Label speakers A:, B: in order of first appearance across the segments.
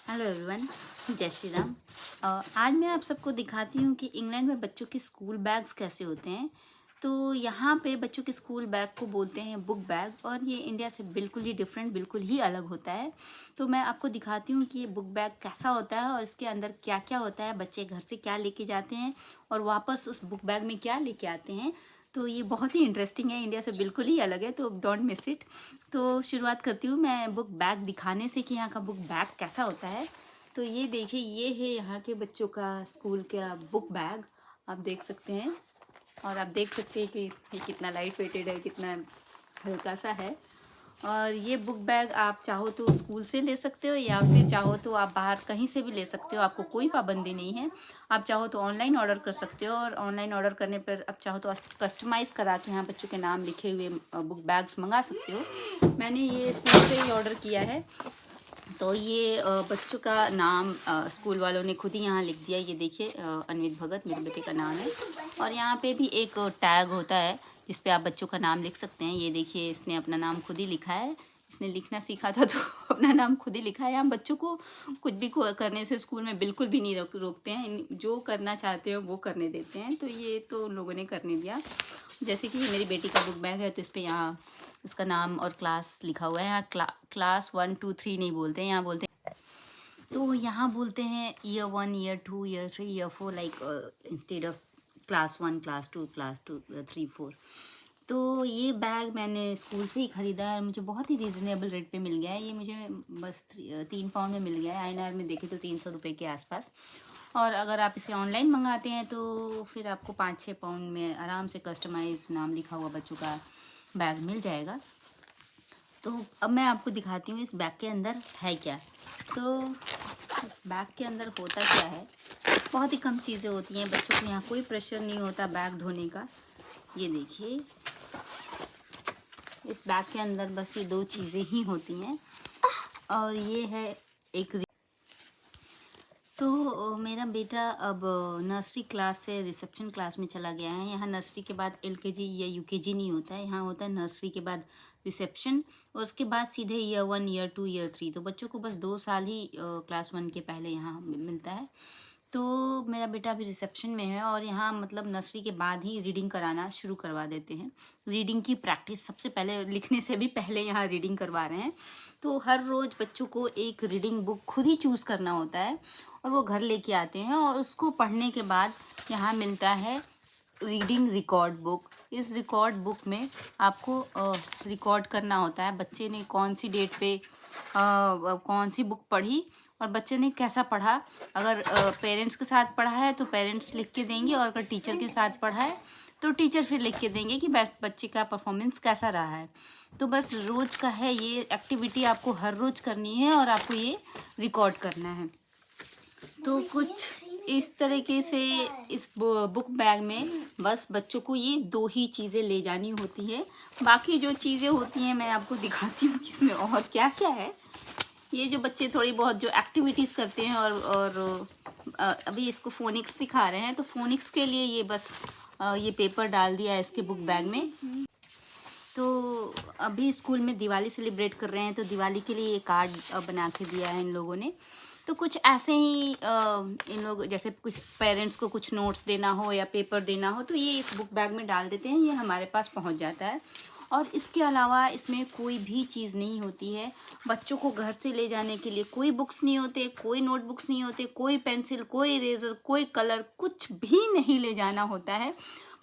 A: Hello everyone, जय श्री राम। आज मैं आप सबको दिखाती हूँ कि इंग्लैंड में बच्चों के स्कूल बैग्स कैसे होते हैं। तो यहाँ पे बच्चों के स्कूल बैग को बोलते हैं बुक बैग, और ये इंडिया से बिल्कुल ही डिफरेंट, बिल्कुल ही अलग होता है। तो मैं आपको दिखाती हूँ कि ये बुक बैग कैसा होता है और इसके अंदर क्या क्या होता है, बच्चे घर से क्या लेके जाते हैं और वापस उस बुक बैग में क्या लेके आते हैं। तो ये बहुत ही इंटरेस्टिंग है, इंडिया से बिल्कुल ही अलग है, तो डोंट मिस इट। तो शुरुआत करती हूँ मैं बुक बैग दिखाने से कि यहाँ का बुक बैग कैसा होता है। तो ये देखिए, ये है यहाँ के बच्चों का स्कूल का बुक बैग, आप देख सकते हैं। और आप देख सकते हैं कि ये कितना लाइट वेटेड है, कितना हल्का सा है। और ये बुक बैग आप चाहो तो स्कूल से ले सकते हो या फिर चाहो तो आप बाहर कहीं से भी ले सकते हो, आपको कोई पाबंदी नहीं है। आप चाहो तो ऑनलाइन ऑर्डर कर सकते हो, और ऑनलाइन ऑर्डर करने पर आप चाहो तो कस्टमाइज़ करा के यहाँ बच्चों के नाम लिखे हुए बुक बैग्स मंगा सकते हो। मैंने ये स्कूल से ही ऑर्डर किया है। तो ये बच्चों का नाम स्कूल वालों ने खुद ही यहाँ लिख दिया। ये देखिए, अन्वित भगत मेरे बेटे का नाम है। और यहाँ पे भी एक टैग होता है जिस पे आप बच्चों का नाम लिख सकते हैं। ये देखिए, इसने अपना नाम खुद ही लिखा है। इसने लिखना सीखा था तो अपना नाम खुद ही लिखा है। हम बच्चों को कुछ भी करने से स्कूल में बिल्कुल भी नहीं रोकते हैं, जो करना चाहते हो वो करने देते हैं। तो ये तो लोगों ने करने दिया। जैसे कि मेरी बेटी का बुक बैग है, तो इस पर यहाँ उसका नाम और क्लास लिखा हुआ है। यहाँ क्लास 1 2 3 नहीं बोलते हैं, यहाँ बोलते हैं, तो यहाँ बोलते हैं year 1 year 2 year 3 year 4, like instead of class 1 class 2 3 4। तो ये बैग मैंने स्कूल से ही ख़रीदा है, मुझे बहुत ही रीज़नेबल रेट पे मिल गया है। ये मुझे बस 3 पाउंड में मिल गया है। INR में देखे तो 300 रुपये के आसपास। और अगर आप इसे ऑनलाइन मंगाते हैं तो फिर आपको 5-6 पाउंड में आराम से कस्टमाइज नाम लिखा हुआ बच्चों का बैग मिल जाएगा। तो अब मैं आपको दिखाती हूँ इस बैग के अंदर है क्या। तो इस बैग के अंदर होता क्या है, बहुत ही कम चीज़ें होती हैं। बच्चों को यहाँ कोई प्रेशर नहीं होता बैग ढोने का। ये देखिए, इस बैग के अंदर बस ये 2 चीज़ें ही होती हैं। और ये है एक तो मेरा बेटा अब नर्सरी क्लास से रिसेप्शन क्लास में चला गया है। यहाँ नर्सरी के बाद LKG या UKG नहीं होता है, यहाँ होता है नर्सरी के बाद रिसेप्शन, और उसके बाद सीधे ईयर 1 ईयर 2 ईयर 3। तो बच्चों को बस 2 साल ही क्लास 1 के पहले यहाँ मिलता है। तो मेरा बेटा अभी रिसेप्शन में है, और यहाँ मतलब नर्सरी के बाद ही रीडिंग कराना शुरू करवा देते हैं। रीडिंग की प्रैक्टिस सबसे पहले, लिखने से भी पहले यहाँ रीडिंग करवा रहे हैं। तो हर रोज़ बच्चों को एक रीडिंग बुक खुद ही चूज़ करना होता है, और वो घर लेके आते हैं, और उसको पढ़ने के बाद यहाँ मिलता है रीडिंग रिकॉर्ड बुक। इस रिकॉर्ड बुक में आपको रिकॉर्ड करना होता है बच्चे ने कौन सी डेट पे कौन सी बुक पढ़ी और बच्चे ने कैसा पढ़ा। अगर पेरेंट्स के साथ पढ़ा है तो पेरेंट्स लिख के देंगे, और अगर टीचर के साथ पढ़ा है तो टीचर फिर लिख के देंगे कि बच्चे का परफॉर्मेंस कैसा रहा है। तो बस रोज़ का है ये एक्टिविटी, आपको हर रोज़ करनी है और आपको ये रिकॉर्ड करना है। तो कुछ इस तरीके से इस बुक बैग में बस बच्चों को ये 2 ही चीज़ें ले जानी होती है। बाकी जो चीज़ें होती हैं मैं आपको दिखाती हूँ कि इसमें और क्या क्या है। ये जो बच्चे थोड़ी बहुत जो एक्टिविटीज़ करते हैं, और अभी इसको फोनिक्स सिखा रहे हैं, तो फोनिक्स के लिए ये बस ये पेपर डाल दिया है इसके बुक बैग में। तो अभी स्कूल में दिवाली सेलिब्रेट कर रहे हैं, तो दिवाली के लिए ये कार्ड बना के दिया है इन लोगों ने। तो कुछ ऐसे ही इन लोग, जैसे कुछ पेरेंट्स को कुछ नोट्स देना हो या पेपर देना हो, तो ये इस बुक बैग में डाल देते हैं, ये हमारे पास पहुंच जाता है। और इसके अलावा इसमें कोई भी चीज़ नहीं होती है। बच्चों को घर से ले जाने के लिए कोई बुक्स नहीं होते, कोई नोटबुक्स नहीं होते, कोई पेंसिल, कोई इरेज़र, कोई कलर, कुछ भी नहीं ले जाना होता है।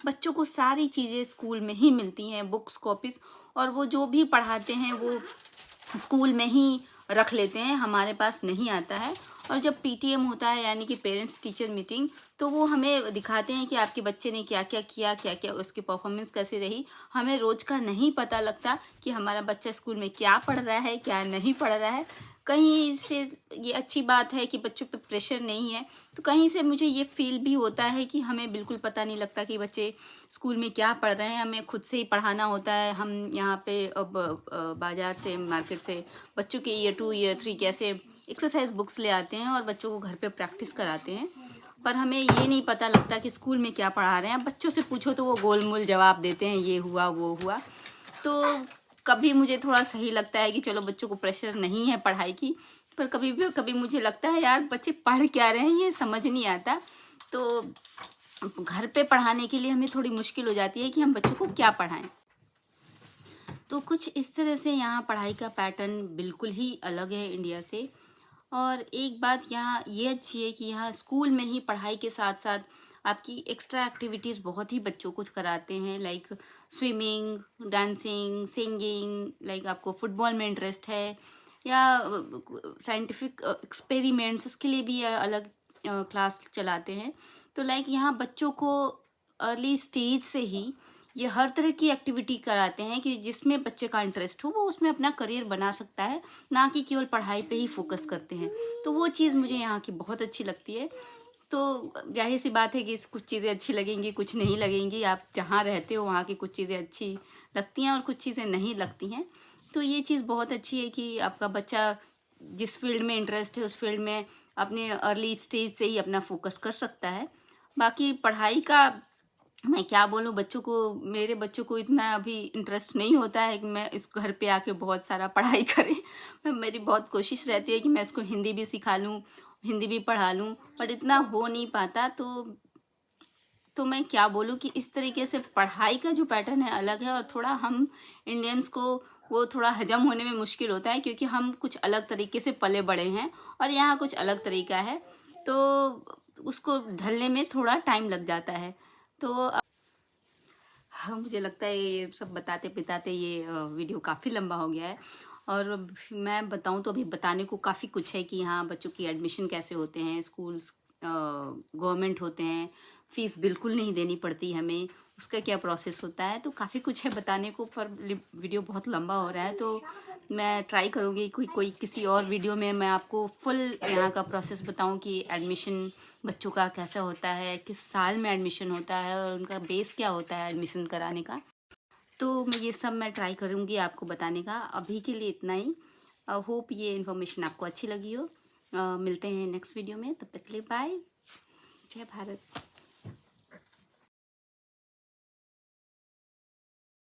A: बच्चों को सारी चीज़ें स्कूल में ही मिलती हैं, बुक्स, कॉपीज़, और वो जो भी पढ़ाते हैं वो स्कूल में ही रख लेते हैं, हमारे पास नहीं आता है। और जब PTM होता है, यानी कि पेरेंट्स टीचर मीटिंग, तो वो हमें दिखाते हैं कि आपके बच्चे ने क्या क्या किया, क्या क्या उसकी परफॉर्मेंस कैसी रही। हमें रोज़ का नहीं पता लगता कि हमारा बच्चा स्कूल में क्या पढ़ रहा है, क्या नहीं पढ़ रहा है। कहीं से ये अच्छी बात है कि बच्चों पे प्रेशर नहीं है, तो कहीं से मुझे ये फील भी होता है कि हमें बिल्कुल पता नहीं लगता कि बच्चे स्कूल में क्या पढ़ रहे हैं। हमें खुद से ही पढ़ाना होता है। हम यहाँ पे अब बाज़ार से, मार्केट से बच्चों के ईयर 2 ईयर 3 कैसे एक्सरसाइज बुक्स ले आते हैं और बच्चों को घर पे प्रैक्टिस कराते हैं, पर हमें ये नहीं पता लगता कि स्कूल में क्या पढ़ा रहे हैं। बच्चों से पूछो तो वो गोलमोल जवाब देते हैं, ये हुआ वो हुआ। तो कभी मुझे थोड़ा सही लगता है कि चलो बच्चों को प्रेशर नहीं है पढ़ाई की, पर कभी मुझे लगता है यार बच्चे पढ़ क्या रहे हैं ये समझ नहीं आता। तो घर पे पढ़ाने के लिए हमें थोड़ी मुश्किल हो जाती है कि हम बच्चों को क्या पढ़ाएं। तो कुछ इस तरह से यहाँ पढ़ाई का पैटर्न बिल्कुल ही अलग है इंडिया से। और एक बात यहाँ ये अच्छी है कि यहाँ स्कूल में ही पढ़ाई के साथ साथ आपकी एक्स्ट्रा एक्टिविटीज़ बहुत ही बच्चों को कराते हैं, like swimming, dancing, singing, like आपको फुटबॉल में इंटरेस्ट है या साइंटिफिक एक्सपेरिमेंट्स, उसके लिए भी अलग क्लास चलाते हैं। तो लाइक यहाँ बच्चों को अर्ली स्टेज से ही ये हर तरह की एक्टिविटी कराते हैं कि जिसमें बच्चे का इंटरेस्ट हो वो उसमें अपना करियर बना सकता है, ना कि केवल पढ़ाई पे ही फोकस करते हैं। तो वो चीज़ मुझे यहाँ की बहुत अच्छी लगती है। तो जाहिर सी बात है कि कुछ चीज़ें अच्छी लगेंगी, कुछ नहीं लगेंगी। आप जहाँ रहते हो वहाँ की कुछ चीज़ें अच्छी लगती हैं और कुछ चीज़ें नहीं लगती हैं। तो ये चीज़ बहुत अच्छी है कि आपका बच्चा जिस फील्ड में इंटरेस्ट है उस फील्ड में अपने अर्ली स्टेज से ही अपना फोकस कर सकता है। बाकी पढ़ाई का मैं क्या बोलूँ, मेरे बच्चों को इतना अभी इंटरेस्ट नहीं होता है कि मैं इस घर पे आके बहुत सारा पढ़ाई करें। मेरी बहुत कोशिश रहती है कि मैं इसको हिंदी भी सिखा लूँ, हिंदी भी पढ़ा लूँ, पर इतना हो नहीं पाता। तो मैं क्या बोलूँ कि इस तरीके से पढ़ाई का जो पैटर्न है अलग है, और थोड़ा हम इंडियंस को वो थोड़ा हजम होने में मुश्किल होता है क्योंकि हम कुछ अलग तरीके से पले बड़े हैं और यहाँ कुछ अलग तरीका है, तो उसको ढलने में थोड़ा टाइम लग जाता है। तो हाँ, मुझे लगता है ये सब बताते बताते ये वीडियो काफ़ी लंबा हो गया है। और मैं बताऊं तो अभी बताने को काफ़ी कुछ है कि यहाँ बच्चों की एडमिशन कैसे होते हैं, स्कूल्स गवर्नमेंट होते हैं, फ़ीस बिल्कुल नहीं देनी पड़ती हमें, उसका क्या प्रोसेस होता है। तो काफ़ी कुछ है बताने को, पर वीडियो बहुत लंबा हो रहा है। तो मैं ट्राई करूँगी कोई किसी और वीडियो में मैं आपको फुल यहाँ का प्रोसेस बताऊँ कि एडमिशन बच्चों का कैसा होता है, किस साल में एडमिशन होता है और उनका बेस क्या होता है एडमिशन कराने का। तो ये सब मैं ट्राई करूँगी आपको बताने का। अभी के लिए इतना ही। होप ये इन्फॉर्मेशन आपको अच्छी लगी हो। मिलते हैं नेक्स्ट वीडियो में, तब तक के लिए बाय। जय भारत।